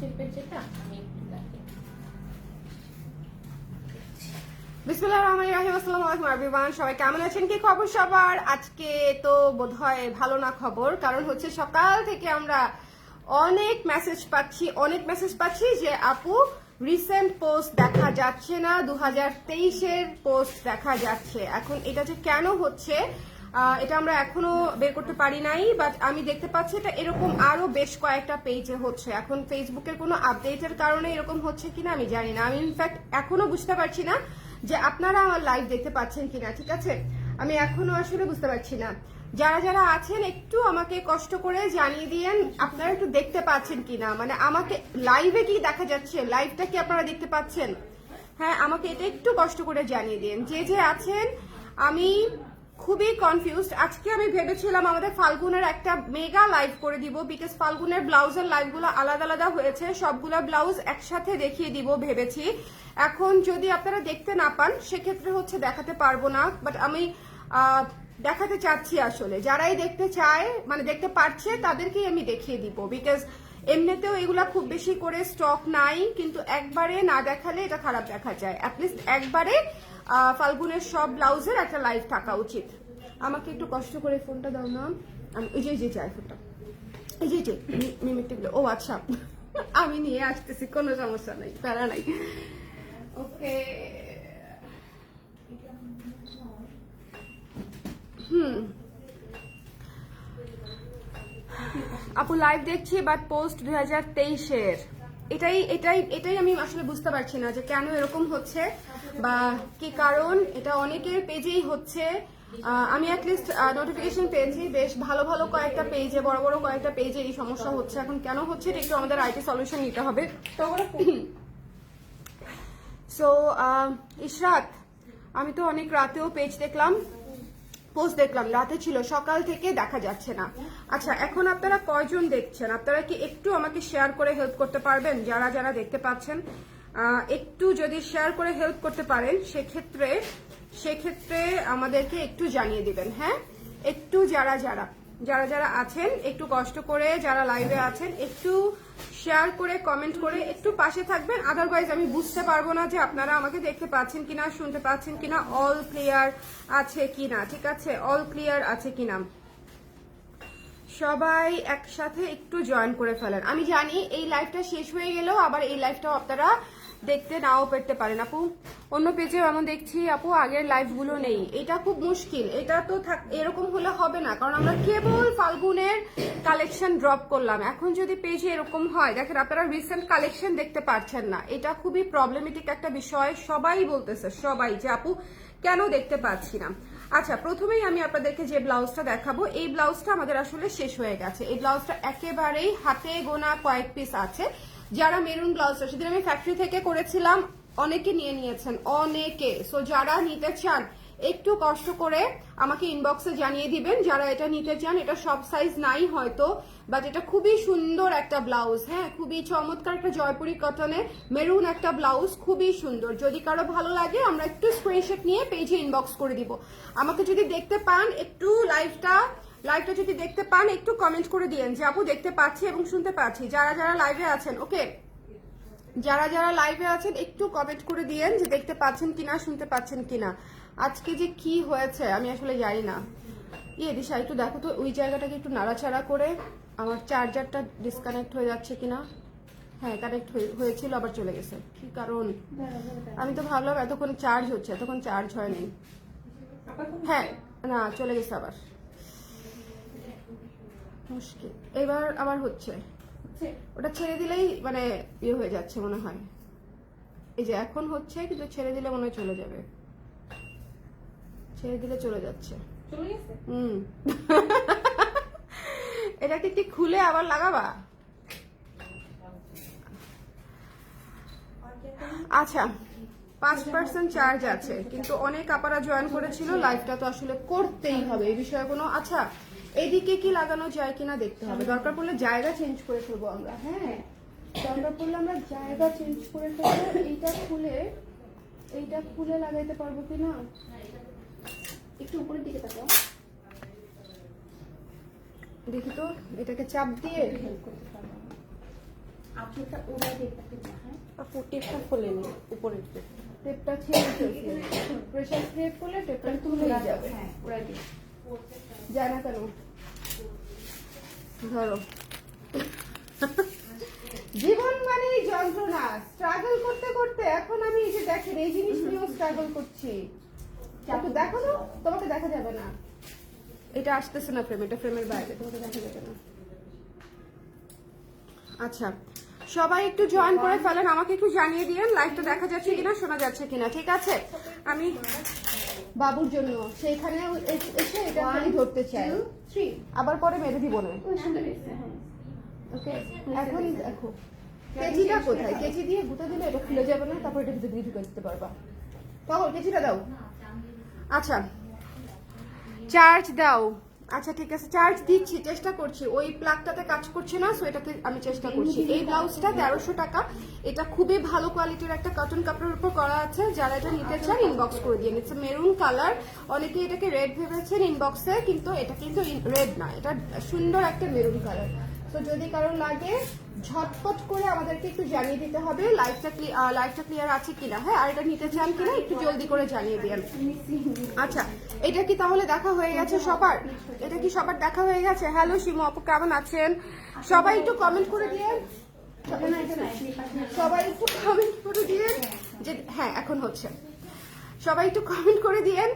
শেপের যেটা আমি একটু দেখি। বিসমিল্লাহির রহমানির রহিম। আসসালামু আলাইকুম এভরিওয়ান, সবাই কেমন আছেন? কি খবর সবার? আজকে তো বোধহয় ভালো না খবর, কারণ হচ্ছে সকাল থেকে আমরা অনেক মেসেজ পাচ্ছি যে আপু রিসেন্ট পোস্ট দেখা যাচ্ছে না, 2023-এর পোস্ট দেখা যাচ্ছে। এখন এটা যে কেন হচ্ছে এটা আমরা এখনো বের করতে পারি নাই, বাট আমি দেখতে পাচ্ছি এটা এরকম আরো বেশ কয়েকটা পেজে হচ্ছে। এখন ফেসবুকের কোনো আপডেটের কারণে এরকম হচ্ছে কিনা আমি জানি না। আমি ইনফ্যাক্ট এখনো বুঝতে পারছি না যে আপনারা আমার লাইভ দেখতে পাচ্ছেন কিনা। ঠিক আছে, আমি এখনো আসলে বুঝতে পারছি না। যারা যারা আছেন একটু আমাকে কষ্ট করে জানিয়ে দিয়েন আপনারা একটু দেখতে পাচ্ছেন কিনা, মানে আমাকে লাইভে কি দেখা যাচ্ছে, লাইভটা কি আপনারা দেখতে পাচ্ছেন? হ্যাঁ, আমাকে এটা একটু কষ্ট করে জানিয়ে দিন যে যে আছেন। আমি খুবই কনফিউজড। আজকে আমি ভেবেছিলাম আমাদের ফাল্গুনের একটা মেগা লাইভ করে দিব, বিকজ ফাল্গুনের ব্লাউজের লাইভগুলো আলাদা আলাদা হয়েছে, সবগুলো ব্লাউজ একসাথে দেখিয়ে দিব ভেবেছি। এখন যদি আপনারা দেখতে না পান সেক্ষেত্রে হচ্ছে দেখাতে পারবো না, বাট আমি দেখাতে চাচ্ছি। আসলে যারাই দেখতে চায়, মানে দেখতে পারছে, তাদেরকেই আমি দেখিয়ে দিব, বিকজ এমনিতেও এগুলা খুব বেশি করে স্টক নাই, কিন্তু একবারে না দেখালে এটা খারাপ দেখা যায়। অ্যাটলিস্ট একবারে ফাল্গুনের সব ব্লাউজের একটা লাইভ থাকা উচিত। আমাকে একটু কষ্ট করে ফোনটা দাও না। আমি এই যে চাই ফোনটা, এই যে মিমিটিগুলো। ও আচ্ছা, আমি নিয়ে আসতেছি, কোনো সমস্যা নাই, প্যারা নাই। ওকে, আপু লাইভ দেখছি, বাট পোস্ট 2023-এর। এটাই আমি আসলে বুঝতে পারছি না যে কেন এরকম হচ্ছে বা কি কারণ। এটা অনেকের পেজেই হচ্ছে। আমি অ্যাটলিস্ট নোটিফিকেশন পেয়েছি বেশ ভালো ভালো কয়েকটা পেজে, বড় বড় কয়েকটা পেজে এই সমস্যা হচ্ছে। এখন কেন হচ্ছে এটা একটু আমাদের আইটি সলিউশন নিতে হবে। সো ইশরাত, আমি তো অনেক রাতেও পেজ দেখলাম, পোস্ট দেখলাম, রাতে ছিল, সকাল থেকে দেখা যাচ্ছে না। আচ্ছা, এখন আপনারা কয়জন দেখছেন? আপনারা কি একটু আমাকে শেয়ার করে হেল্প করতে পারবেন? যারা যারা দেখতে পাচ্ছেন একটু যদি শেয়ার করে হেল্প করতে পারেন সেক্ষেত্রে আমাদেরকে একটু জানিয়ে দিবেন। হ্যাঁ, একটু যারা যারা আছেন একটু কষ্ট করে, যারা লাইভে আছেন একটু শেয়ার করে কমেন্ট করে একটু পাশে থাকবেন। আদারওয়াইজ আমি বুঝতে পারবো না যে আপনারা আমাকে দেখতে পাচ্ছেন কিনা, শুনতে পাচ্ছেন কিনা, অল ক্লিয়ার আছে কিনা। ঠিক আছে, অল ক্লিয়ার আছে কিনা সবাই একসাথে একটু জয়েন করে ফেলেন। আমি জানি এই লাইভটা শেষ হয়ে গেলেও আবার এই লাইভটাও আপনারা দেখতে নাও পেতে পারেন। আপু অন্য পেজেও এমন দেখছি আপু আগের লাইভগুলো নেই, এটা খুব মুশকিল। এটা তো এরকম হলে হবে না, কারণ আমরা কেবল ফাল্গুনের কালেকশন ড্রপ করলাম। এখন যদি পেজে এরকম হয়, দেখেন আপনারা রিসেন্ট কালেকশন দেখতে পাচ্ছেন না, এটা খুবই প্রবলেমেটিক একটা বিষয়। সবাই বলতেছে, সবাই, যে আপু কেন দেখতে পাচ্ছি না। আচ্ছা, প্রথমেই আমি আপনাদেরকে যে ব্লাউজটা দেখাবো, এই ব্লাউজটা আমাদের আসলে শেষ হয়ে গেছে। এই ব্লাউজটা একেবারেই হাতে গোনা কয়েক পিস আছে। যারা মেরুন ব্লাউজটা সেদিন আমি ফ্যাক্টরি থেকে করেছিলাম, অনেকে নিয়ে নিয়েছেন, অনেকে। সো যারা নিতে চান একটু কষ্ট করে আমাকে ইনবক্সে জানিয়ে দিবেন যারা এটা নিতে চান। এটা সব সাইজ নাই হয়তো, বাট এটা খুবই সুন্দর একটা ব্লাউজ। হ্যাঁ, খুবই চমৎকার একটা জয়পুরি কটনে মেরুন একটা ব্লাউজ, খুবই সুন্দর। যদি কারো ভালো লাগে আমরা একটু স্ক্রিনশট নিয়ে পেজে ইনবক্স করে দিব। আমাকে যদি দেখতে পান, একটু লাইভটা যদি দেখতে পান একটু কমেন্ট করে দিয়েন যে আপু দেখতে পাচ্ছি এবং শুনতে পাচ্ছি। যারা যারা লাইভে আছেন, ওকে, যারা যারা লাইভে আছেন একটু কমেন্ট করে দিয়েন যে দেখতে পাচ্ছেন কিনা, শুনতে পাচ্ছেন কিনা। আজকে যে কি হয়েছে আমি আসলে জানি না। দিশা একটু দেখো তো ওই জায়গাটাকে একটু নাড়াচাড়া করে, আমার চার্জারটা ডিসকানেক্ট হয়ে যাচ্ছে কিনা। হ্যাঁ, কানেক্ট হয়েছিল আবার চলে গেছে, কি কারণ? আমি তো ভাবলাম এতক্ষণ চার্জ হচ্ছে, এতক্ষণ চার্জ হয়নি। হ্যাঁ, না চলে গেছে আবার, মুশকিল। এবার আবার হচ্ছে, ওটা ছেড়ে দিলেই মানে ইয়ে হয়ে যাচ্ছে মনে হয়। এই যে এখন হচ্ছে, কিন্তু ছেড়ে দিলে মনে হয় চলে যাবে, ছেড়ে দিলে চলে যাচ্ছে। এটাকে কি খুলে আবার লাগাবা? আচ্ছা, 5% চার্জ আছে, কিন্তু অনেক আপারা জয়েন করেছিল। লাইভটা তো আসলে করতেই হবে, এই বিষয়ে কোনো। আচ্ছা, এদিকে কি লাগানো যায় কিনা দেখতে হবে, দরকার পড়লে জায়গা চেঞ্জ করে ফেলবো আমরা। হ্যাঁ, দরকার পড়লে আমরা জায়গা চেঞ্জ করে ফেলবো। এইটা খুলে লাগাইতে পারবো কিনা, একটু উপরের দিকে তাকাও দেখি তো। এটাকে চাপ দিয়ে আপনারটা ওরা দেখতে হ্যাঁ আপু টেপটা খুলে নি উপরের টেপ। টেপটা ছিঁড়ে ফেলছি প্রেসার স্প্রে করলে টেপটা তুলে যাবে হ্যাঁ ওরা দিই যায় না কেন ধরো জীবন মানে যন্ত্রণা স্ট্রাগল করতে করতে এখন আমি এই যে দেখেন এই জিনিস নিয়েও স্ট্রাগল করছি একটু দেখো না তোমাকে দেখা যাবে না এটা আসতেছে না ফ্রেম এটা ফ্রেমের বাইরে তোমাকে দেখা যাবে না আচ্ছা সবাই একটু জয়েন করে ফেলেন আমাকে একটু জানিয়ে দিয়েন লাইভটা দেখা যাচ্ছে কিনা শোনা যাচ্ছে কিনা ঠিক আছে আমি বাবুর জন্য সেইখানেও এসে এটা খালি ধরতে চাই আবার পরে মেরে দিব না ওকে এখন দেখো কেচিটা কোথায় কেচি দিয়ে গুঁতে দিলে এটা খুলে যাবে না তারপর এটা ভিতরে দিয়ে ঢুকে দিতে পারবা তখন কেচিটা দাও আচ্ছা চার্জ দাও আচ্ছা ঠিক আছে চার্জ দিচ্ছি চেষ্টা করছি ওই প্লাগটাতে কাজ করছে না সো এটাতে আমি চেষ্টা করছি এই ব্লাউজটা 1300 টাকা এটা খুবই ভালো কোয়ালিটির একটা কটন কাপড়ের উপর করা আছে যারা এটা নিতে চান ইনবক্স করে দিন ইটস মেরুন কালার অনেকে এটাকে রেড ভেবেছেন ইনবক্সে কিন্তু এটা কিন্তু রেড না এটা সুন্দর একটা মেরুন কালার তো যদি কারো লাগে ঝটপট করে আমাদেরকে একটু জানিয়ে দিতে হবে লাইভটা ক্লিয়ার আছে কিনা হ্যাঁ আর এটা নিতে চান কিনা একটু জলদি করে জানিয়ে দিন আচ্ছা এটা কি তাহলে দেখা হয়ে গেছে সবার এটা কি সবার দেখা হয়ে গেছে হ্যালো শিমু আপু কেমন আছেন সবাই একটু কমেন্ট করে দিয়েন সবাই একটু কমেন্ট করে দিয়েন যে হ্যাঁ এখন হচ্ছে সবাই একটু কমেন্ট করে দিয়েন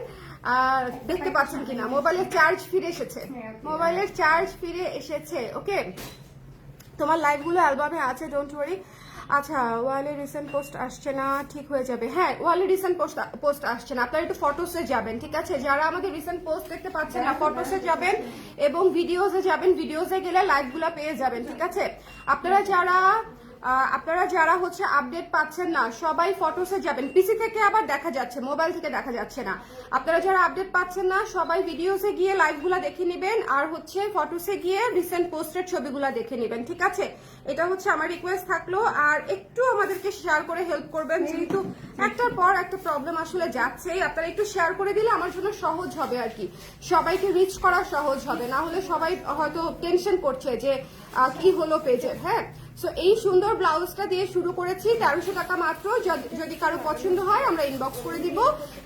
আর দেখতে পাচ্ছেন কিনা মোবাইলের চার্জ ফিরে এসেছে মোবাইলের চার্জ ফিরে এসেছে ওকে তোমার লাইভগুলো অ্যালবামে আছে ডোন্ট ওয়ারি আচ্ছা ওয়ালে রিসেন্ট পোস্ট আসছে না ঠিক হয়ে যাবে হ্যাঁ ওয়ালে রিসেন্ট পোস্ট আসছে না আপনারা একটু ফটোসে যাবেন ঠিক আছে যারা আমাদের রিসেন্ট পোস্ট দেখতে পাচ্ছেন না ফটোসে যাবেন এবং ভিডিওসে যাবেন ভিডিওসে গেলে লাইভগুলো পেয়ে যাবেন ঠিক আছে আপনারা যারা হচ্ছে আপডেট পাচ্ছেন না সবাই ফটোসে যাবেন পিসি থেকে আবার দেখা যাচ্ছে মোবাইল থেকে দেখা যাচ্ছে না আপনারা যারা আপডেট পাচ্ছেন না সবাই ভিডিওসে গিয়ে লাইভগুলো দেখে নেবেন আর হচ্ছে ফটোসে গিয়ে রিসেন্ট পোস্টের ছবিগুলো দেখে নেবেন ঠিক আছে এটা হচ্ছে আমার রিকোয়েস্ট থাকলো আর একটু আমাদেরকে শেয়ার করে হেল্প করবেন যেহেতু একটার পর একটা প্রবলেম আসলে যাচ্ছে আপনারা একটু শেয়ার করে দিলে আমার জন্য সহজ হবে আর কি সবাইকে রিচ করা সহজ হবে না হলে সবাই হয়তো টেনশন করছে যে কি হলো পেজের হ্যাঁ সো এই সুন্দর ব্লাউজটা দিয়ে শুরু করেছি 1300 টাকা মাত্র যদি কারো পছন্দ হয় আমরা ইনবক্স করে দিব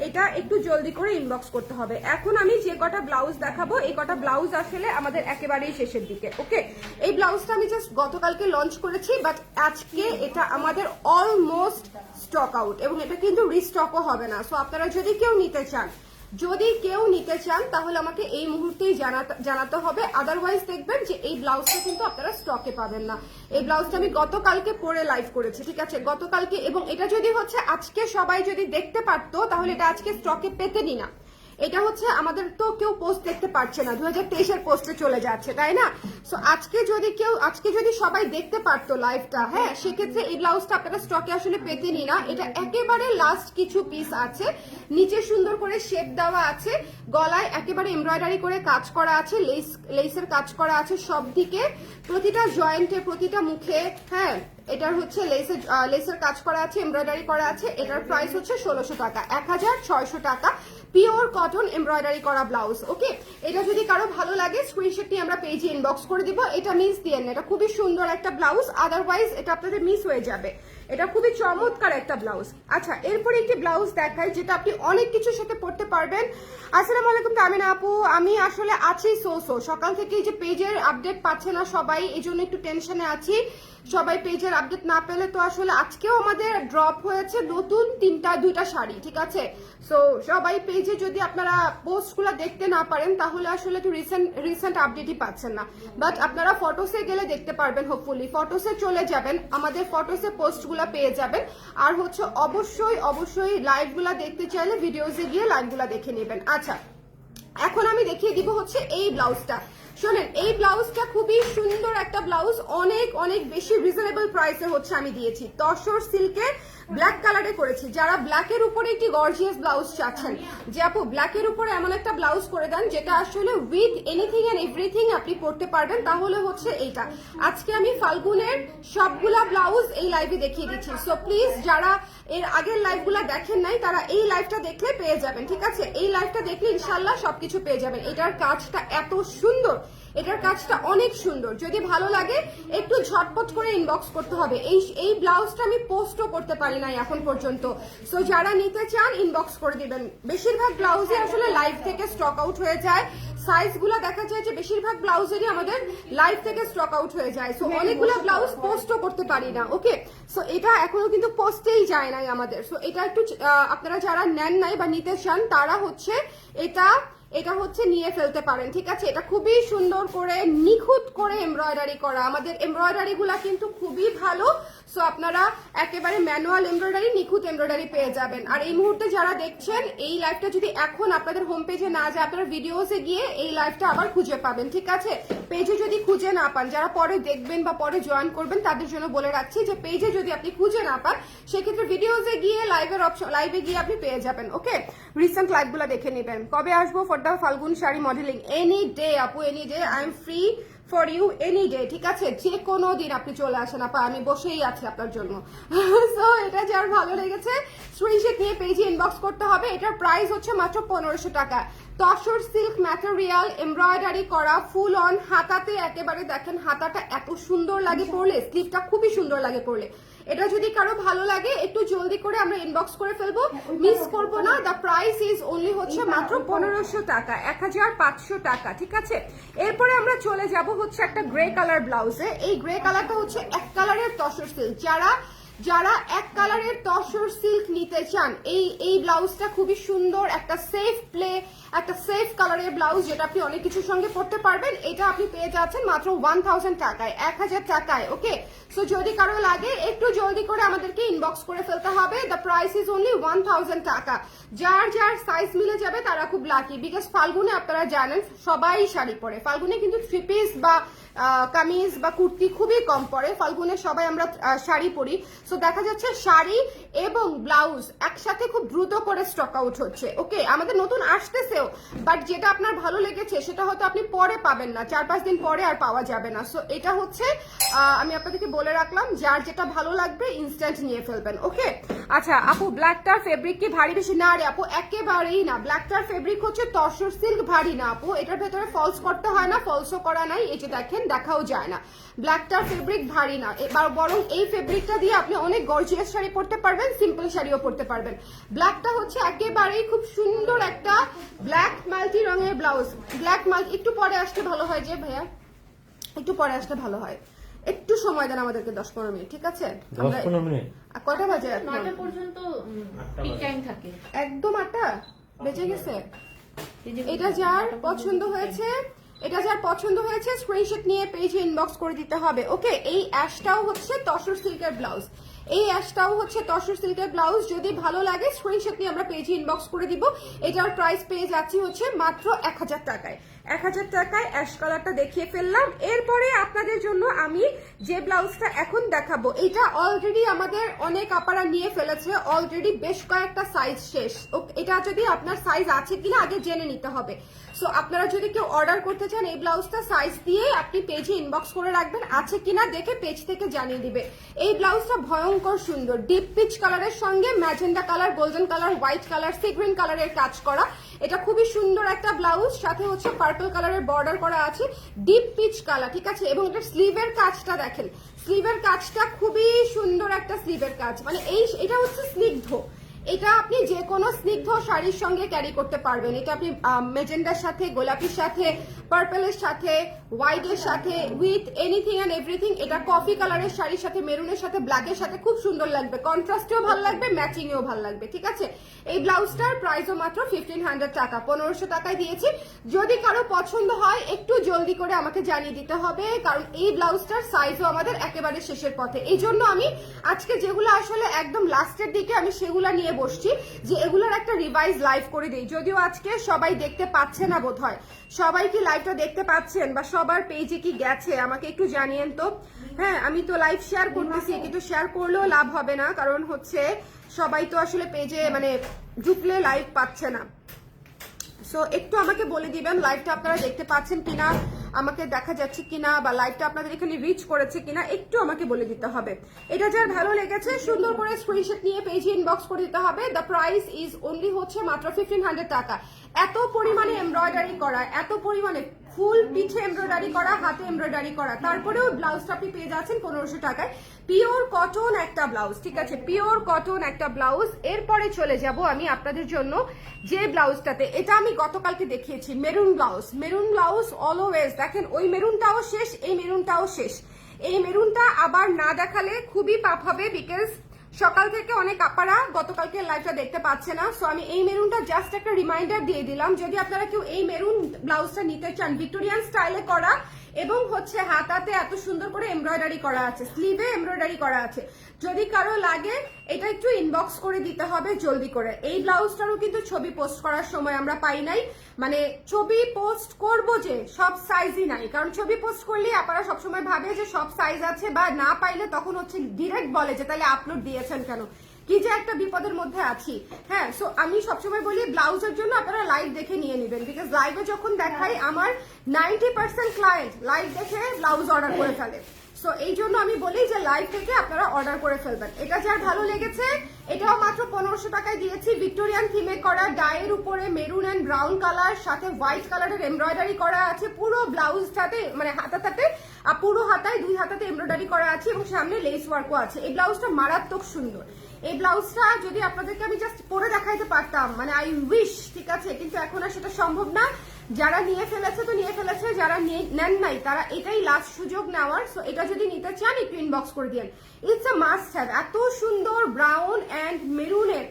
এটা একটু জলদি করে ইনবক্স করতে হবে এখন আমি যে কটা ব্লাউজ দেখাবো এই কটা ব্লাউজ আসলে আমাদের একেবারেই শেষের দিকে ওকে এই ব্লাউজটা আমি জাস্ট গতকালকে লঞ্চ করেছি বাট আজকে এটা আমাদের অলমোস্ট স্টক আউট এবং এটা কিন্তু রিস্টকও হবে না সো আপনারা যদি কেউ নিতে চান তাহলে আমাকে এই মুহূর্তেই জানাতে হবে আদারওয়াইজ দেখবেন যে এই ব্লাউজটা কিন্তু আপনারা স্টকে পাবেন না এই ব্লাউজটা আমি গতকালকে পরে লাইভ করেছি ঠিক আছে গতকালকে এবং এটা যদি হচ্ছে আজকে সবাই যদি দেখতে পারতো তাহলে এটা আজকে স্টকে পেতেনি না এটা হচ্ছে আমাদের তো কেউ পোস্ট দেখতে পারছে না 2023 এর পোস্টে চলে যাচ্ছে তাই না সো আজকে যদি সবাই দেখতে পারতো লাইভটা হ্যাঁ সেক্ষেত্রে এই ব্লাউজটা আপনারা স্টকে আসলে পেতেনি না এটা একেবারে লাস্ট কিছু পিস আছে নিচে সুন্দর করে শেপ দেওয়া আছে গলায় একেবারে এমব্রয়ডারি করে কাজ করা আছে লেসের কাজ করা আছে সব দিকে প্রতিটা জয়েন্টে প্রতিটা মুখে হ্যাঁ এটার হচ্ছে লেসের কাজ করা আছে এমব্রয়ডারি করা আছে এটার প্রাইস হচ্ছে 1600 টাকা 1600 টাকা পিওর কটন এমব্রয়ডারি করা ব্লাউজ ওকে এটা যদি কারো ভালো লাগে স্ক্রিনশট নিয়ে আমরা পেজে ইনবক্স করে দিব এটা মিস দিয়েন এটা খুবই সুন্দর একটা ব্লাউজ আদারওয়াইজ এটা আপনাদের মিস হয়ে যাবে এটা খুবই চমৎকার একটা ব্লাউজ আচ্ছা এরপরে একটি ব্লাউজ দেখাই যেটা আপনি অনেক কিছুর সাথে পরতে পারবেন আসসালামু আলাইকুম তামিনা আপু আমি আসলে আছি সকাল থেকে যে পেজের আপডেট পাচ্ছে না সবাই এই জন্য একটু টেনশনে আছি সবাই পেজের আপডেট না পেলে তো আসলে আজকেও আমাদের ড্রপ হয়েছে নতুন 2টা শাড়ি ঠিক আছে সো সবাই পেজে যদি আপনারা পোস্টগুলো দেখতে না পারেন তাহলে আসলে একটু রিসেন্ট আপডেটই পাচ্ছেন না বাট আপনারা ফটোসে গেলে দেখতে পারবেন হোপফুলি ফটোসে চলে যাবেন আমাদের ফটোসে পোস্টগুলো পেয়ে যাবেন আর হচ্ছে অবশ্যই লাইভগুলো দেখতে চাইলে ভিডিওসে গিয়ে লাইভগুলো দেখে নেবেন আচ্ছা এখন আমি দেখিয়ে দিব হচ্ছে এই ব্লাউজটা শোনেন এই ব্লাউজটা খুবই সুন্দর একটা ব্লাউজ অনেক বেশি রিজনেবল প্রাইসে হচ্ছে আমি দিয়েছি তসর সিল্কের ব্ল্যাক কালারে করেছি যারা ব্ল্যাকের উপরে একটি গর্জিয়াস ব্লাউজ চাচ্ছেন যে আপু ব্ল্যাকের উপরে এমন একটা ব্লাউজ করে দেন যেটা আসলে উইথ এনিথিং এন্ড এভরিথিং আপনি পরতে পারবেন তাহলে হচ্ছে এইটা আজকে আমি ফাল্গুনের সবগুলা ব্লাউজ এই লাইভে দেখিয়ে দিচ্ছি সো প্লিজ যারা এর আগের লাইভগুলো দেখেন নাই তারা এই লাইভটা দেখলে পেয়ে যাবেন ঠিক আছে এই লাইভটা দেখলে ইনশাল্লাহ সবকিছু পেয়ে যাবেন এটার কাজটা এত সুন্দর এটার কাজটা অনেক সুন্দর। যদি ভালো লাগে একটু ঝটপট করে ইনবক্স করতে হবে। এই ব্লাউজটা আমি পোস্টও করতে পারি না এখন পর্যন্ত, সো যারা নিতে চান ইনবক্স করে দিবেন। বেশিরভাগ ব্লাউজে আসলে লাইভ থেকে স্টক আউট হয়ে যায়, সাইজগুলো দেখা যায় যে বেশিরভাগ ব্লাউজেরই আমাদের লাইভ থেকে স্টক আউট হয়ে যায়, সো অনেকগুলো ব্লাউজ পোস্টও করতে পারি না। ওকে, সো এটা এখনো কিন্তু পোস্টেই যায় নাই আমাদের। সো এটা একটু আপনারা যারা নেন নাই বা নিতে চান তারা হচ্ছে এটা হচ্ছে নিয়ে ফেলতে পারেন, ঠিক আছে। এটা খুবই সুন্দর করে নিখুঁত করে এমব্রয়ডারি করা, আমাদের এমব্রয়ডারি গুলা কিন্তু খুবই ভালো। সো আপনারা একেবারে ম্যানুয়াল এমব্রয়ডারি, নিখুঁত এমব্রয়ডারি পেয়ে যাবেন। আর এই মুহূর্তে যারা দেখছেন এই লাইভটা যদি এখন আপনাদের হোম পেজে না যায়, আপনারা ভিডিওসে গিয়ে এই লাইভটা আবার খুঁজে পাবেন, ঠিক আছে। পেজে যদি খুঁজে না পান, যারা পরে দেখবেন বা পরে জয়েন করবেন তাদের জন্য বলে রাখছি যে পেজে যদি আপনি খুঁজে না পান সেক্ষেত্রে ভিডিওসে গিয়ে লাইভে গিয়ে আপনি পেয়ে যাবেন। ওকে, রিসেন্ট লাইভগুলো দেখে নেবেন। কবে আসবো for the Falgun sari modeling? Any day আপু, any day, I am free for you any day, ঠিক আছে। যে কোনো দিন আপনি চলে আসেন আপা, আমি বসেই আছি আপনার জন্য। সো এটা যার ভালো লেগেছে স্ক্রিনশট নিয়ে পেজে ইনবক্স করতে হবে। এটার প্রাইস হচ্ছে মাত্র 1500 টাকা। তসর সিল্ক ম্যাটেরিয়াল, এমব্রয়ডারি করা, ফুল অন, হাতাতে একেবারে দেখেন হাতাটা এত সুন্দর লাগে পরলে, স্লিভটা খুবই সুন্দর লাগে পরলে। এটা যদি কারো ভালো লাগে একটু জলদি করে আমরা ইনবক্স করে ফেলবো, মিস করবো না। দ্য প্রাইস ইজ অনলি হচ্ছে মাত্র 1500 টাকা, 1500 টাকা, ঠিক আছে। এরপরে আমরা চলে যাব হচ্ছে একটা গ্রে কালার ব্লাউজে। এই গ্রে কালারটা হচ্ছে এক কালারের তসর সিল্ক। যারা এক কালারের তসর সিল্ক নিতে চান, এই ব্লাউজটা খুবই সুন্দর, একটা সেফ কালারের ব্লাউজ যেটা আপনি অনেক কিছুর সঙ্গে পরতে পারবেন। এটা আপনি পেয়ে যাচ্ছেন মাত্র 1000 টাকায়, 1000 টাকায়। ওকে, সো যদি কারো লাগে একটু জলদি করে আমাদেরকে ইনবক্স করে ফেলতে হবে। দ্য প্রাইস ইজ অনলি 1000 টাকা। যার সাইজ মিলে যাবে তারা খুব লাকি, বিকজ ফাল্গুনে আপনারা জানেন সবাই শাড়ি পরে। ফাল্গুনে কিন্তু থ্রি পিস বা কামিজ বা কুর্তি খুবই কম পরে, ফাল্গুনে সবাই আমরা শাড়ি পরি। সো দেখা যাচ্ছে শাড়ি এবং ব্লাউজ একসাথে খুব দ্রুত করে স্টক আউট হচ্ছে। ওকে, আমাদের নতুন আসতেছেও, বাট যেটা আপনার ভালো লেগেছে সেটা হয়তো আপনি পরে পাবেন না, 4-5 দিন পরে আর পাওয়া যাবে না। সো এটা হচ্ছে আমি আপনাদেরকে বলে রাখলাম, যার যেটা ভালো লাগবে ইনস্ট্যান্ট নিয়ে ফেলবেন। ওকে, আচ্ছা আপু ব্ল্যাকটার ফেব্রিক কি ভারী বেশি? না রে আপু, একেবারেই না। ব্ল্যাকটার ফেব্রিক হচ্ছে তসর সিল্ক, ভারী না আপু। এটার ভেতরে ফলস করতে হয় না, ফলসও করা নাই, এই যে দেখেন দেখাও যায় না। ব্ল্যাকটার ফেব্রিক ভারী না, বরং এই ফেব্রিকটা দিয়ে আপনি অনেক গর্জিয়াস শাড়ি পরতে পারবেন, সিম্পল শাড়িও পরতে পারবেন। ব্ল্যাকটা হচ্ছে একেবারেই খুব সুন্দর একটা ব্ল্যাক মাল্টি রঙের ব্লাউজ। ব্ল্যাক মাল্টি একটু পরে আসতে ভালো হয় যে ভাইয়া, একটু পরে আসতে ভালো হয়। একটু সময় দেন আমাদেরকে, 10-15 মিনিট, ঠিক আছে। 10-15 মিনিট কটা বাজে? 9টা পর্যন্ত পিক টাইম থাকে, একদম 8টা বেজে গেছে। এটা যার পছন্দ হয়েছে স্ক্রিনশট নিয়ে পেজে ইনবক্স করে দিতে হবে। ওকে, এই অ্যাশটাও হচ্ছে তসর সিল্কের ব্লাউজ, যদি ভালো লাগে স্ক্রিনশট নিয়ে আমরা পেজে ইনবক্স করে দিব। এটার প্রাইস পেয়ে যাচ্ছি হচ্ছে মাত্র 1000 টাকায়। 1000 টাকায় অ্যাশ কালারটা দেখিয়ে ফেললাম। এরপরে আপনাদের জন্য আমি যে ব্লাউজটা এখন দেখাবো, এটা অলরেডি আমাদের অনেক আপারা নিয়ে ফেলেছে, অলরেডি বেশ কয়েকটা সাইজ শেষ। এটা যদি আপনার সাইজ আছে কিনা আগে জেনে নিতে হবে। সো আপনারা যদি কেউ অর্ডার করতে চান এই ব্লাউজটা সাইজ দিয়ে আপনি পেজে ইনবক্স করে রাখবেন, আছে কিনা দেখে পেজ থেকে জানিয়ে দিবে। এই ব্লাউজটা ভয়ঙ্কর সুন্দর, ডিপ পিচ কালারের সঙ্গে magenta colour, golden colour, white colour, sea green কালারের কাজ করা। এটা খুবই সুন্দর একটা ব্লাউজ, সাথে হচ্ছে পার্পল কালারের বর্ডার করা আছে, ডিপ পিচ কালার, ঠিক আছে। এবং এটা স্লিভের কাজটা দেখেন, স্লিভের কাজটা খুবই সুন্দর একটা স্লিভের কাজ, মানে এটা হচ্ছে স্নিগ্ধ। এটা আপনি যে কোনো স্নিগ্ধ শাড়ির সঙ্গে ক্যারি করতে পারবেন। এটা আপনি মেজেন্ডার সাথে, গোলাপির সাথে, পার্পলের সাথে, হোয়াইটের সাথে, উইথ এনিথিং এন্ড এভরিথিং। এটা কফি কালারের শাড়ির সাথে, মেরুনের সাথে, ব্ল্যাকের সাথে খুব সুন্দর লাগবে, কন্ট্রাস্টেও ভালো লাগবে, ম্যাচিংয়েও ভালো লাগবে, ঠিক আছে। এই ব্লাউজটার প্রাইসও মাত্র 1500 টাকা, 1500 টাকায় দিয়েছি। যদি কারো পছন্দ হয় একটু জলদি করে আমাকে জানিয়ে দিতে হবে, কারণ এই ব্লাউজটার সাইজও আমাদের একেবারে শেষের পথে। এই জন্য আমি আজকে যেগুলো আসলে একদম লাস্টের দিকে আমি সেগুলো নিয়ে বসছি, যে এগুলোর একটা রিভাইজ লাইভ করে দিই। যদিও আজকে সবাই দেখতে পাচ্ছে না বোধ হয়, সবাই কি লাইভটা দেখতে পাচ্ছেন বা সবার পেজে কি গেছে আমাকে একটু জানিয়েন তো। হ্যাঁ, আমি তো লাইভ শেয়ার করতেছি, কিন্তু শেয়ার করলেও লাভ হবে না, কারণ হচ্ছে সবাই তো আসলে পেজে মানে ঢুকলে লাইভ পাচ্ছে না। সো একটু আমাকে বলে দিবেন লাইভটা আপনারা দেখতে পাচ্ছেন কিনা, আমাকে দেখা যাচ্ছে কিনা, বা লাইভটা আপনাদের এখানে রিচ করেছে কিনা একটু আমাকে বলে দিতে হবে। এটা যার ভালো লেগেছে সুন্দর করে স্ক্রিনশট নিয়ে পেজে ইনবক্স করে দিতে হবে। দ্য প্রাইস ইজ অনলি হচ্ছে মাত্র 1500 টাকা। এত পরিমাণে এমব্রয়ডারি করা, এত পরিমাণে ফুল পিঠে এমব্রয়ডারি করা, হাতে এমব্রয়ডারি করা, তারপরেও ব্লাউজটা আপনি পেয়ে যাচ্ছেন 1500 টাকায়। পিওর কটন একটা ব্লাউজ, ঠিক আছে, পিওর কটন একটা ব্লাউজ। এরপরে চলে যাব আমি আপনাদের জন্য যে ব্লাউজটাতে, এটা আমি গতকালকে দেখিয়েছি, maroon blouse. Maroon blouse always দেখেন, ওই মেরুনটাও শেষ, এই মেরুনটাও শেষ। এই মেরুনটা আবার না দেখালে খুবই পাপ হবে, বিকজ সকাল থেকে অনেক আপারা গতকালকে লাইভটা দেখতে পাচ্ছে না। সো আমি এই মেরুনটা জাস্ট একটা রিমাইন্ডার দিয়ে দিলাম, যদি আপনারা কেউ এই মেরুন ব্লাউজটা নিতে চান, ভিক্টোরিয়ান স্টাইলে করা এবং হচ্ছে হাতাতে এত সুন্দর করে এমব্রয়ডারি করা আছে, স্লিভে এমব্রয়ডারি করা আছে, যদি কারো লাগে এটা একটু ইনবক্স করে দিতে হবে জলদি করে। এই ব্লাউজটারও কিন্তু ছবি পোস্ট করার সময় আমরা পাই নাই, মানে ছবি পোস্ট করব যে সব সাইজই নাই, কারণ ছবি পোস্ট করলে আপনারা সবসময় ভাবে যে সব সাইজ আছে, বা না পাইলে তখন হচ্ছে ডিরেক্ট বলে যে তাহলে আপলোড দিয়েছেন কেন, কি যে একটা বিপদের মধ্যে আছি। হ্যাঁ, সো আমি সবসময় বলি ব্লাউজের জন্য আপনারা লাইভ দেখে নিয়ে নেবেন, বিকজ লাইভে যখন দেখাই আমার 90% ক্লায়েন্ট লাইভ দেখে ব্লাউজ অর্ডার করে ফেলে। সো এই জন্য আমি বলি যে লাইভ থেকে আপনারা অর্ডার করে ফেলবেন। এটা যার ভালো লেগেছে, এটাও মাত্র 1500 টাকায় দিয়েছি। ভিক্টোরিয়ান থিমে করা, ডায়ের উপরে মেরুন এন্ড ব্রাউন কালার, সাথে হোয়াইট কালারের এমব্রয়ডারি করা আছে পুরো ব্লাউজটাতে, মানে হাতাটাতে, পুরো হাতায় 2 হাতাতে এমব্রয়ডারি করা আছে এবং সামনে লেস ওয়ার্কও আছে। এই ব্লাউজটা মারাত্মক সুন্দর। এই ব্লাউজটা যদি আপনাদেরকে আমি জাস্ট পরে দেখাইতে পারতাম, মানে আই উইশ, ঠিক আছে, কিন্তু এখন আর সেটা সম্ভব না। যারা নিয়ে ফেলেছে তো নিয়ে ফেলেছে, যারা নেন নাই তারা এটাই লাস্ট সুযোগ নেওয়ার। সো এটা যদি নিতে চান একটু ইনবক্স করে দিন, ইটস আ মাস্ট হ্যাভ। এত সুন্দর ব্রাউন এন্ড মেরুনের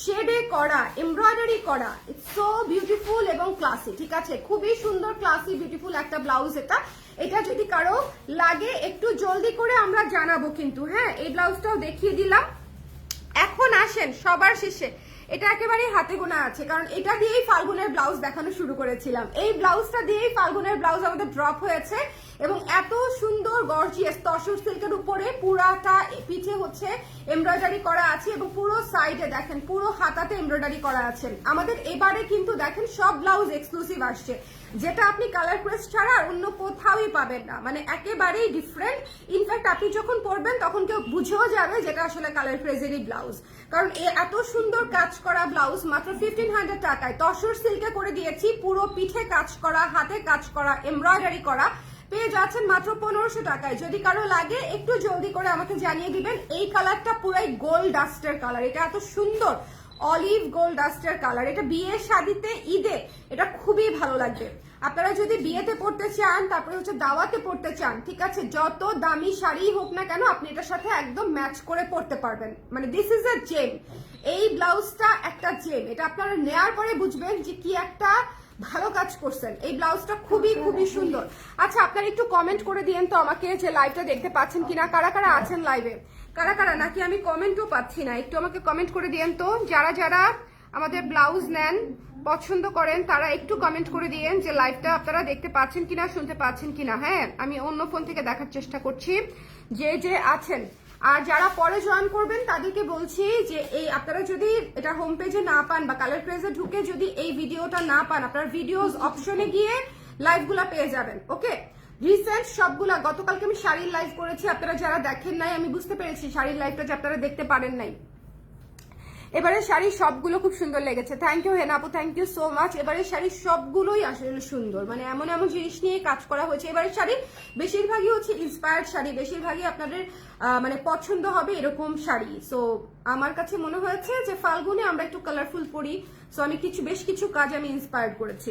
শেডে করা, এমব্রয়ডারি করা, ইটস সো বিউটিফুল এবং ক্লাসি, ঠিক আছে, খুবই সুন্দর ক্লাসি বিউটিফুল একটা ব্লাউজ এটা। এটা যদি কারো লাগে একটু জলদি করে আমরা জানাবো কিন্তু। হ্যাঁ, এই ব্লাউজটাও দেখিয়ে দিলাম। এখন আসেন সবার শেষে, এটা একেবারে হাতে গোনা আছে, কারণ এটা দিয়েই ফাল্গুনের ব্লাউজ দেখানো শুরু করেছিলাম। এই ব্লাউজটা দিয়েই ফাল্গুনের ব্লাউজ আমাদের ড্রপ হয়েছে এবং এত সুন্দর গর্জিয়াস তসর সিল্কের উপরে পুরাটা পিঠে হচ্ছে এমব্রয়ডারি করা আছে এবং পুরো সাইডে দেখেন পুরো হাতাতে এমব্রয়ডারি করা আছে। আমাদের এবারে কিন্তু দেখেন সব ব্লাউজ এক্সক্লুসিভ আসছে, যেটা আপনি কালার প্রেস ছাড়া অন্য কোথাওই পাবেন না, মানে একেবারেই ডিফারেন্ট। ইনফ্যাক্ট আপনি যখন পরবেন তখন কেউ বুঝেও যাবে যেটা আসলে কালার প্রেসেরই ব্লাউজ, কারণ এত সুন্দর কাজ করা ব্লাউজ মাত্র 1500 টাকায় তসর সিল্কে করে দিয়েছি। পুরো পিঠে কাজ করা, হাতে কাজ করা, এমব্রয়ডারি করা পেয়ে যাচ্ছেন মাত্র 1500 টাকায়। যদি কারো লাগে একটু জলদি করে আমাকে জানিয়ে দিবেন। এই কালারটা পুরাই গোল্ড ডাস্টের কালার, এটা এত সুন্দর অলিভ গোল্ড ডাস্টের কালার। এটা বিয়ে শাদিতে ঈদে এটা খুবই ভালো লাগবে। আপনারা যদি বিয়েতে পড়তে চান, তারপরে হচ্ছে দাওয়াতে পড়তে চান, ঠিক আছে, যত দামি শাড়ি হোক না কেন আপনি এটার সাথে একদম ম্যাচ করে পড়তে পারবেন। মানে দিস ইজ আ জেম, এই ব্লাউজটা একটা জেম। এটা আপনারা নেয়ার পরে বুঝবেন যে কি একটা ভালো কাজ করছেন। এই ব্লাউজটা খুবই খুবই সুন্দর। আচ্ছা, আপনারা একটু কমেন্ট করে দিয়েন তো আমাকে যে লাইভটা দেখতে পাচ্ছেন কিনা, কারা কারা আছেন লাইভে, কারা কারা, নাকি আমি কমেন্টও পাচ্ছি না, একটু আমাকে কমেন্ট করে দিয়েন তো। যারা যারা আমাদের ব্লাউজ নেন, পছন্দ করেন, তারা একটু কমেন্ট করে দিয়েন যে লাইভটা আপনারা দেখতে পাচ্ছেন কিনা, শুনতে পাচ্ছেন কিনা। হ্যাঁ, আমি অন্য ফোন থেকে দেখার চেষ্টা করছি যে যে আছেন। আর যারা পরে জয়েন করবেন তাদেরকে বলছি যে এই আপনারা যদি এটা হোম পেজে না পান বা কালার প্রেজে ঢুকে যদি এই ভিডিওটা না পান, আপনারা ভিডিওস অপশনে গিয়ে লাইভগুলা পেয়ে যাবেন। ওকে, রিসেন্ট সবগুলা, গতকালকে আমি শাড়ির লাইভ করেছি, আপনারা যারা দেখেন নাই আমি বুঝতে পেরেছি শাড়ির লাইভটা যে আপনারা দেখতে পারেন নাই। এবারে শাড়ির সবগুলো খুব সুন্দর লেগেছে, থ্যাংক ইউ হেনা আপু, থ্যাংক ইউ সো মাচ। এবারে শাড়ির সবগুলোই আসলে সুন্দর, মানে এমন এমন জিনিস নিয়ে কাজ করা হয়েছে। এবারে শাড়ি বেশিরভাগই হচ্ছে ইন্সপায়ার্ড শাড়ি, বেশিরভাগই আপনাদের মানে পছন্দ হবে এরকম শাড়ি। সো আমার কাছে মনে হয়েছে যে ফাল্গুনে আমরা একটু কালারফুল পরি, সো আমি বেশ কিছু কাজ আমি ইন্সপায়ার্ড করেছি।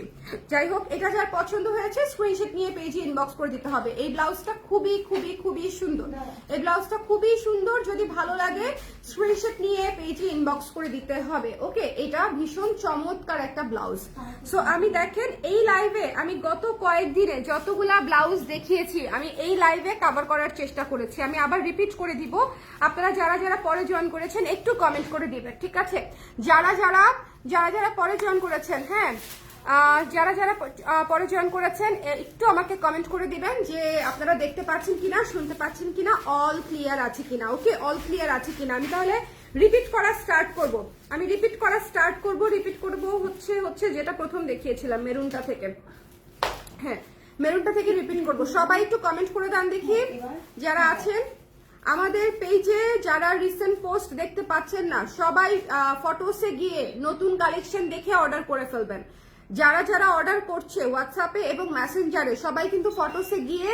যাই হোক, এটা যার পছন্দ হয়েছে স্ক্রিনশট নিয়ে পেজে ইনবক্স করে দিতে হবে। এই ব্লাউজটা খুবই খুবই খুবই সুন্দর, এই ব্লাউজটা খুবই সুন্দর। যদি ভালো লাগে স্ক্রিনশট নিয়ে পেজে ইনবক্স করে দিতে হবে। ওকে, এটা ভীষণ চমৎকার একটা ব্লাউজ। সো আমি দেখেন এই লাইভে আমি গত কয়েকদিনে যতগুলা ব্লাউজ দেখিয়েছি আমি এই লাইভে কভার করার চেষ্টা করেছি। আমি আবার রিপিট করে দিব, আপনারা যারা যারা পরে জয়েন করেছেন একটু কমেন্ট করে দিবেন, ঠিক আছে, যারা যারা পরে জয়েন করেছেন। হ্যাঁ, যারা যারা পরে জয়েন করেছেন একটু আমাকে কমেন্ট করে দিবেন যে আপনারা দেখতে পাচ্ছেন কিনা, শুনতে পাচ্ছেন কিনা, অল ক্লিয়ার আছে কিনা। ওকে, অল ক্লিয়ার আছে কিনা। আমি তাহলে রিপিট করা স্টার্ট করব। রিপিট করব হচ্ছে যেটা প্রথম দেখিয়েছিলাম মেরুনটা থেকে। হ্যাঁ, মেরুনটা থেকে রিপিট করব। সবাই একটু কমেন্ট করে দেন দেখি যারা আছেন আমাদের পেজে, যারা রিসেন্ট পোস্ট দেখতে পাচ্ছেন না, সবাই ফটোসে গিয়ে নতুন কালেকশন দেখে অর্ডার করে ফেলবেন। যারা যারা অর্ডার করছে হোয়াটসঅ্যাপে এবং মেসেঞ্জারে সবাই কিন্তু ফটোসে গিয়ে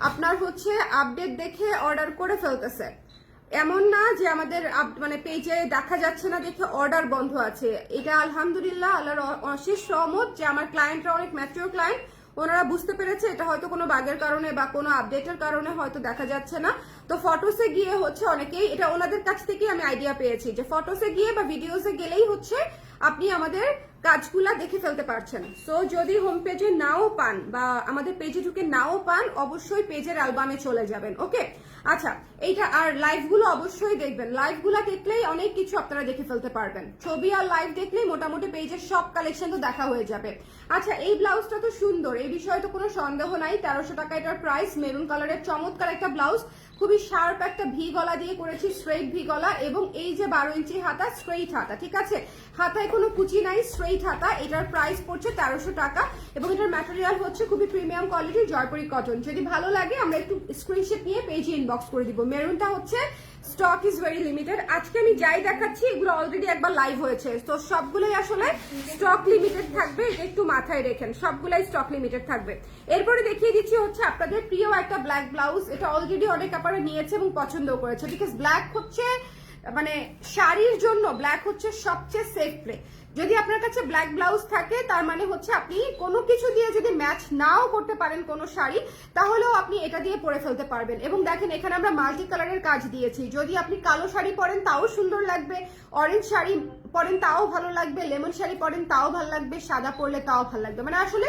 আপনার হচ্ছে আপডেট দেখে অর্ডার করে ফেলতেছে। এমন না যে আমাদের মানে পেজে দেখা যাচ্ছে না দেখে অর্ডার বন্ধ আছে। এটা আলহামদুলিল্লাহ আল্লাহর অশেষ রহমত যে আমার ক্লায়েন্টরা অনেক ম্যাচিওর ক্লায়েন্ট, ওনারা বুঝতে পেরেছে এটা হয়তো কোনো বাগের কারণে বা কোনো আপডেটের কারণে হয়তো দেখা যাচ্ছে না। তো ফটোসে গিয়ে হচ্ছে অনেকেই এটা ওনাদের কাছ থেকে আমি আইডিয়া পেয়েছি যে ফটোসে গিয়ে বা ভিডিওসে গেলেই হচ্ছে আপনি আমাদের কাজগুলা দেখে ফেলতে পারছেন। সো যদি হোম পেজে নাও পান বা আমাদের পেজে ঢুকে নাও পান, অবশ্যই পেজের অ্যালবামে চলে যাবেন। ওকে, আচ্ছা এইটা আর লাইভগুলো অবশ্যই দেখবেন। লাইভগুলো দেখলেই অনেক কিছু আপনারা দেখে ফেলতে পারবেন। ছবি আর লাইভ দেখলেই মোটামুটি পেজের সব কালেকশন তো দেখা হয়ে যাবে। আচ্ছা এই ব্লাউজটা তো সুন্দর, এই বিষয়ে তো কোনো সন্দেহ নাই। 1300 টাকা এটার প্রাইস। মেরুন কালারের চমৎকার একটা ব্লাউজ, খুবই শার্প একটা ভি গলা দিয়ে করেছি, স্ট্রেইট ভি গলা, এবং এই যে 12 ইঞ্চি হাতা, স্ট্রেইট হাতা, ঠিক আছে, হাতায় কোনো কুচি নাই, স্ট্রেইট হাতা। এটার প্রাইস পড়ছে 1300 টাকা এবং এটার ম্যাটেরিয়াল হচ্ছে খুবই প্রিমিয়াম কোয়ালিটির জয়পুরি কটন। যদি ভালো লাগে আমরা একটু স্ক্রিনশট নিয়ে পেজে ইনবক্স করে দিব। মেরুনটা হচ্ছে স্টক ইজ ভেরি লিমিটেড। আজকে আমি যাই দেখাচ্ছি এগুলো অলরেডি একবার লাইভ হয়েছে, তো সবগুলোই আসলে স্টক লিমিটেড থাকবে, এটা একটু মাথায় রেখেন, সবগুলাই স্টক লিমিটেড থাকবে। এরপরে দেখিয়ে দিচ্ছি হচ্ছে আপনাদের প্রিয় একটা ব্ল্যাক ব্লাউজ। এটা অলরেডি অনেক আপনারা নিয়েছে এবং পছন্দ করেছে, বিকজ ব্ল্যাক হচ্ছে মানে শাড়ির জন্য ব্ল্যাক হচ্ছে সবচেয়ে সেফ প্লে। যদি আপনার কাছে ব্ল্যাক ব্লাউজ থাকে তার মানে হচ্ছে আপনি কোনো কিছু দিয়ে যদি ম্যাচ নাও করতে পারেন কোনো শাড়ি, তাহলেও আপনি এটা দিয়ে পরে ফেলতে পারবেন। এবং দেখেন এখানে আমরা মাল্টি কালারের কাজ দিয়েছি। যদি আপনি কালো শাড়ি পরেন তাও সুন্দর লাগবে, অরেঞ্জ শাড়ি পরেন তাও ভালো লাগবে, লেমন শাড়ি পরেন তাও ভালো লাগবে, সাদা পরলে তাও ভালো লাগবে। মানে আসলে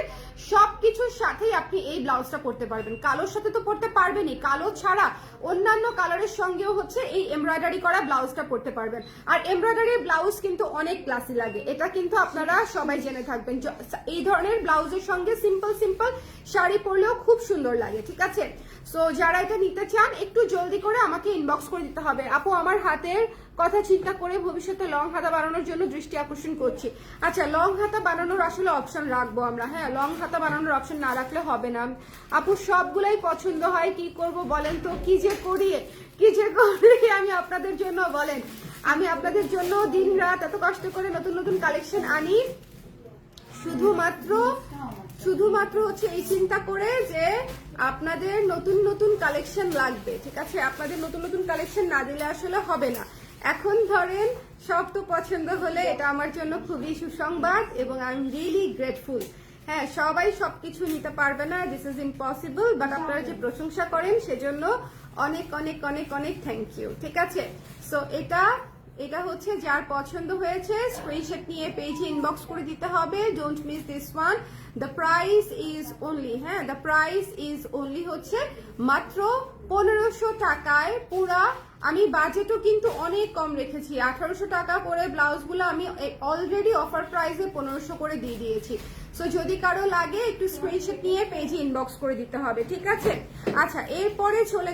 সবকিছুর সাথেই আপনি এই ব্লাউজটা পরতে পারবেন। কালোর সাথে তো পরতে পারবেনই, কালো ছাড়া অন্যান্য কালারের সঙ্গেও হচ্ছে এই এমব্রয়ডারি করা ব্লাউজটা পরতে পারবেন। আর এমব্রয়ডারি ব্লাউজ কিন্তু অনেক ক্লাসি লাগে, এটা কিন্তু আপনারা সবাই জেনে থাকবেন। এই ধরনের ব্লাউজের সঙ্গে সিম্পল সিম্পল শাড়ি পরলেও খুব সুন্দর লাগে, ঠিক আছে। সো যারা এটা নিতে চান একটু জলদি করে আমাকে ইনবক্স করে দিতে হবে। আপু আমার হাতের কথা চিন্তা করে ভবিষ্যতে লং হাতা বানানোর জন্য দৃষ্টি আকর্ষণ করছি। আচ্ছা লং হাতা বানানোর আসলে অপশন রাখবো আমরা, হ্যাঁ লং হাতা বানানোর অপশন না রাখলে হবে না। আপু সবগুলাই পছন্দ হয়, কি করব বলেন তো, কি যে করি আমি আপনাদের জন্য, বলেন আমি আপনাদের জন্য দিন রাত এত কষ্ট করে নতুন নতুন কালেকশন আনি শুধুমাত্র হচ্ছে এই চিন্তা করে যে আপনাদের নতুন নতুন কালেকশন লাগবে, ঠিক আছে। আপনাদের নতুন নতুন কালেকশন না দিলে আসলে হবে না। এখন ধরেন সব তো পছন্দ হলে এটা আমার জন্য খুবই সুসংবাদ এবং আই এম রিয়েলি গ্রেটফুল। হ্যাঁ সবাই সবকিছু নিতে পারবে না, দিস ইজ ইম্পসিবল, বাট আপনারা যে প্রশংসা করেন সেজন্য অনেক অনেক অনেক অনেক থ্যাংক ইউ, ঠিক আছে। সো এটা হচ্ছে যার পছন্দ হয়েছে স্ক্রিনশট নিয়ে পেজে ইনবক্স করে দিতে হবে। Don't miss this one. The price is only, হ্যাঁ দ্য প্রাইস ইজ অনলি হচ্ছে মাত্র 1500 টাকায় পুরা। আমি বাজেটও কিন্তু অনেক কম রেখেছি, 1800 টাকা করে ব্লাউজগুলো আমি অলরেডি অফার প্রাইসে 1500 করে দিয়ে দিয়েছি। সো যদি কারো লাগে একটু স্ক্রিনশট নিয়ে পেজে ইনবক্স করে দিতে হবে, ঠিক আছে। আচ্ছা এরপরে চলে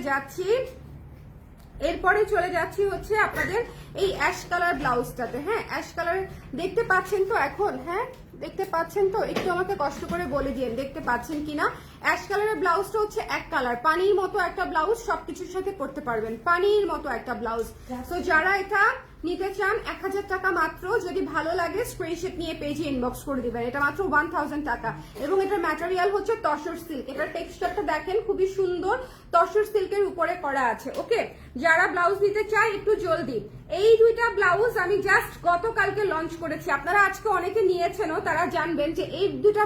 যাচ্ছি হচ্ছে আপনাদের এই অ্যাশ কালার ব্লাউজটাতে। হ্যাঁ অ্যাশ কালার দেখতে পাচ্ছেন তো এখন, হ্যাঁ দেখতে পাচ্ছেন তো, একটু আমাকে কষ্ট করে বলে দিন দেখতে পাচ্ছেন কিনা। অ্যাশ কালারের ব্লাউজটা হচ্ছে এক কালার, পানির মতো একটা ব্লাউজ, সবকিছুর সাথে করতে পারবেন, পানির মতো একটা ব্লাউজ। তো যারা এটা নিতে চান 1000 টাকা মাত্র, যদি ভালো লাগে স্ক্রিনশট নিয়ে পেজে ইনবক্স করে দিবেন। এটা মাত্র 1000 টাকা এবং এটার ম্যাটেরিয়াল হচ্ছে তসর সিল্ক। এটার টেক্সচারটা দেখেন খুবই সুন্দর, তসর সিল্কের উপরে করা আছে। ওকে যারা ব্লাউজ নিতে চায় একটু জলদি। এই দুইটা ব্লাউজ আমি জাস্ট গতকালকে লঞ্চ করেছি, আপনারা আজকে অনেকে নিয়েছেনও, তারা জানবেন যে এই দুইটা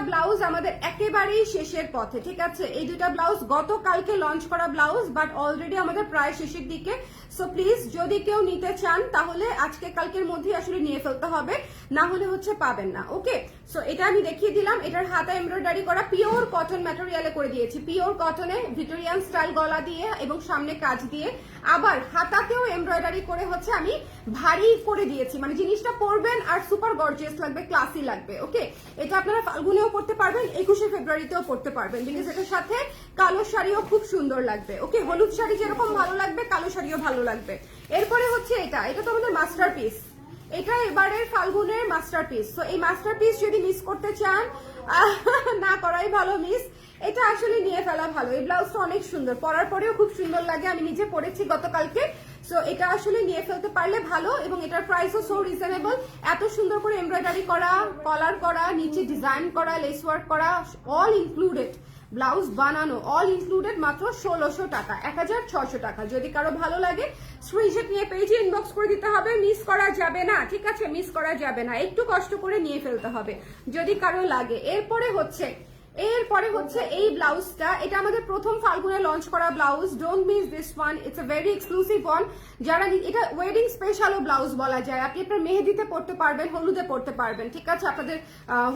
ব্লাউজ আমাদের একেবারেই শেষের পথে, ঠিক আছে। এই দুইটা ব্লাউজ গতকালকে লঞ্চ করা ব্লাউজ, বাট অলরেডি আমাদের প্রায় শেষের দিকে। সো প্লিজ যদি কেউ নিতে চান তাহলে আজকে কালকের মধ্যে আসলে নিয়ে ফেলতে হবে, না হলে হচ্ছে পাবেন না। ওকে সো এটা আমি দেখিয়ে দিলাম। এটার হাতা এমব্রয়ডারি করা পিওর কটন ম্যাটেরিয়ালে করে দিয়েছি, পিওর কটনে ভিক্টোরিয়ান স্টাইল গলা দিয়ে এবং সামনে কাজ দিয়ে, আবার হাতাতেও এমব্রয়ডারি করে হচ্ছে আমি ভারী করে দিয়েছি। মানে জিনিসটা পরবেন আর সুপার গর্জিয়াস লাগবে, ক্লাসি লাগবে। ওকে এটা আপনারা ফাল্গুনেও পড়তে পারবেন, 21শে ফেব্রুয়ারিতেও পড়তে পারবেন, বিকজ এটার সাথে কালো শাড়িও খুব সুন্দর লাগবে। ওকে হলুদ শাড়ি যেরকম ভালো লাগবে কালো শাড়িও ভালো লাগবে। এরপরে হচ্ছে এটা তো আমাদের মাস্টারপিস, এটা এবারের ফাল্গুনের মাস্টারপিস। তো এই মাস্টারপিস যদি মিস করতে চান না করাই ভালো মিস, এটা আসলে নিয়ে ফেলা ভালো। এই ব্লাউজটা অনেক সুন্দর, পরার পরেও খুব সুন্দর লাগে, আমি নিজে পরেছি গতকালকে। সো এটা আসলে নিয়ে ফেলতে পারলে ভালো, এবং এটার প্রাইসও সো রিজনেবল। এত সুন্দর করে এমব্রয়ডারি করা, কলার করা, নিচে ডিজাইন করা, লেস ওয়ার্ক করা, অল ইনক্লুডেড ব্লাউজ বানানো, অল ইনক্লুডেড মাত্র 1600 টাকা, 1600 টাকা। যদি কারো ভালো লাগে স্ক্রিনশট নিয়ে পেজে ইনবক্স করে দিতে হবে, মিস করা যাবে না, ঠিক আছে? মিস করা যাবে না, একটু কষ্ট করে নিয়ে ফেলতে হবে যদি কারো লাগে। এরপরে হচ্ছে এই ব্লাউজটা, এটা আমাদের প্রথম ফাল্গুনে লঞ্চ করা blouse. Don't miss this one, it's a very exclusive one. যারা এটা ওয়েডিং স্পেশালও ব্লাউজ বলা যায়, আপনি আপনার মেহেদিতে পড়তে পারবেন, হলুদে পড়তে পারবেন, ঠিক আছে? আপনাদের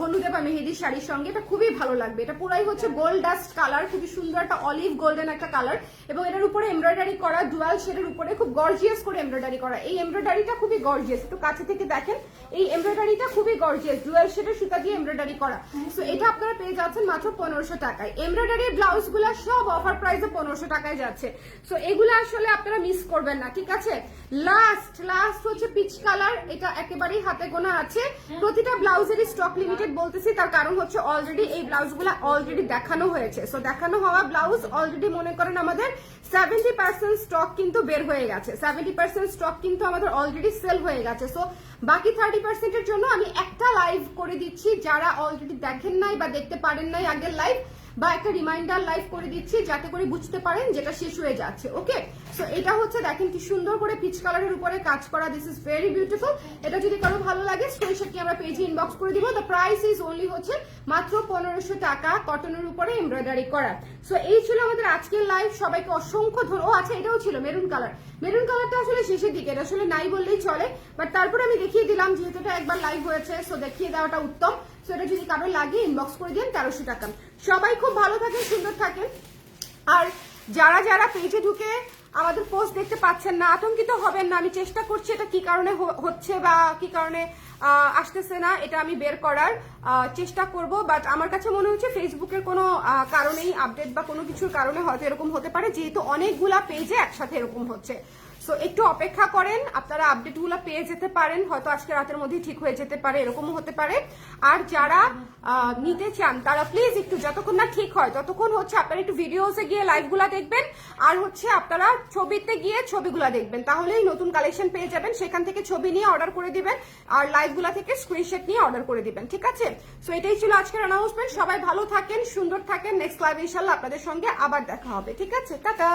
হলুদে বা মেহেদির শাড়ির সঙ্গে এটা খুবই ভালো লাগবে। এটা পুরাই হচ্ছে গোল্ড ডাস্ট কালার, খুবই সুন্দর একটা অলিভ গোল্ডেন একটা কালার, এবং এটার উপরে এমব্রয়ডারি করা, ডুয়াল শেডের উপরে খুব গর্জিয়াস করে এমব্রয়ডারি করা। এই এমব্রয়ডারিটা খুবই গর্জিয়াস, একটু কাছে থেকে দেখেন, এই এমব্রয়ডারিটা খুবই গর্জিয়াস, ডুয়াল শেডের সুতা দিয়ে এমব্রয়ডারি করা। সো এটা আপনারা পেয়ে যাচ্ছেন মাত্র 1500 টাকায়। এমব্রয়ডারি ব্লাউজ গুলা সব অফার প্রাইসে 1500 টাকায় যাচ্ছে। সো এগুলো আসলে আপনারা মিস করবেন না, ঠিক আছে? লাস্ট হচ্ছে পিচ কালার, এটা একেবারেই হাতে গোনা আছে। প্রতিটা ব্লাউজেরই স্টক লিমিটেড বলতেছি, তার কারণ হচ্ছে অলরেডি এই ব্লাউজগুলো অলরেডি দেখানো হয়েছে। সো দেখানো হওয়া ব্লাউজ অলরেডি মনে করেন আমাদের 70% স্টক কিন্তু বের হয়ে গেছে, 70% স্টক কিন্তু আমাদের অলরেডি সেল হয়ে গেছে। সো বাকি 30% এর জন্য আমি একটা লাইভ করে দিচ্ছি, যারা অলরেডি দেখেন নাই বা দেখতে পারেন নাই আগের লাইভ, বা একটা রিমাইন্ডার লাইভ করে দিচ্ছি যাতে করে বুঝতে পারেন যেটা শেষ হয়ে যাচ্ছে। ওকে, সো এটা হচ্ছে দেখেন কি সুন্দর করে পিচ কালারের উপরে কাজ করা, দিস ইজ ভেরি বিউটিফুল। এটা যদি কারো ভালো লাগে স্ক্রিনশট নিয়ে আমরা পেজে ইনবক্স করে দিব। দ্য প্রাইস ইজ অনলি হচ্ছে মাত্র 1500 টাকা, কটনের উপরে এমব্রয়ডারি করা। সো এই ছিল আমাদের আজকের লাইভ, সবাইকে অসংখ্য ও আচ্ছা এটাও ছিল মেরুন কালার। মেরুন কালারটা আসলে শেষের দিকে, এটা আসলে নাই বললেই চলে, বাট তারপরে আমি দেখিয়ে দিলাম যেহেতু এটা একবার লাইভ হয়েছে, সো দেখিয়ে দেওয়াটা উত্তম। সো এটা যদি কারো লাগে ইনবক্স করে দিন, 1300 টাকা। সবাই খুব ভালো থাকেন, সুন্দর থাকেন। আর যারা পেজে ঢুকে আমাদের পোস্ট দেখতে পাচ্ছেন না, আতঙ্কিত হবেন না, আমি চেষ্টা করছি এটা কি কারণে হচ্ছে বা কি কারণে আসতেছে না, এটা আমি বের করার চেষ্টা করব। বাট আমার কাছে মনে হচ্ছে ফেসবুকের কোনো কারণেই, আপডেট বা কোনো কিছুর কারণে হয়তো এরকম হতে পারে, যেহেতু অনেকগুলা পেজে একসাথে এরকম হচ্ছে। সো একটু অপেক্ষা করেন, আপনারা আপডেটগুলো পেয়ে যেতে পারেন, হয়তো আজকে রাতের মধ্যেই ঠিক হয়ে যেতে পারে, এরকমও হতে পারে। আর যারা নিতে চান তারা প্লিজ একটু যতক্ষণ না ঠিক হয় ততক্ষণ হচ্ছে আপনারা একটু ভিডিওসে গিয়ে লাইভগুলা দেখবেন, আর হচ্ছে আপনারা ছবিতে গিয়ে ছবিগুলা দেখবেন, তাহলেই নতুন কালেকশন পেয়ে যাবেন। সেখান থেকে ছবি নিয়ে অর্ডার করে দিবেন, আর লাইভগুলা থেকে স্ক্রিনশট নিয়ে অর্ডার করে দিবেন, ঠিক আছে? সো এটাই ছিল আজকের অ্যানাউন্সমেন্ট। সবাই ভালো থাকেন, সুন্দর থাকেন। নেক্সট লাইভ ইনশাল্লাহ আপনাদের সঙ্গে আবার দেখা হবে, ঠিক আছে? টাটা।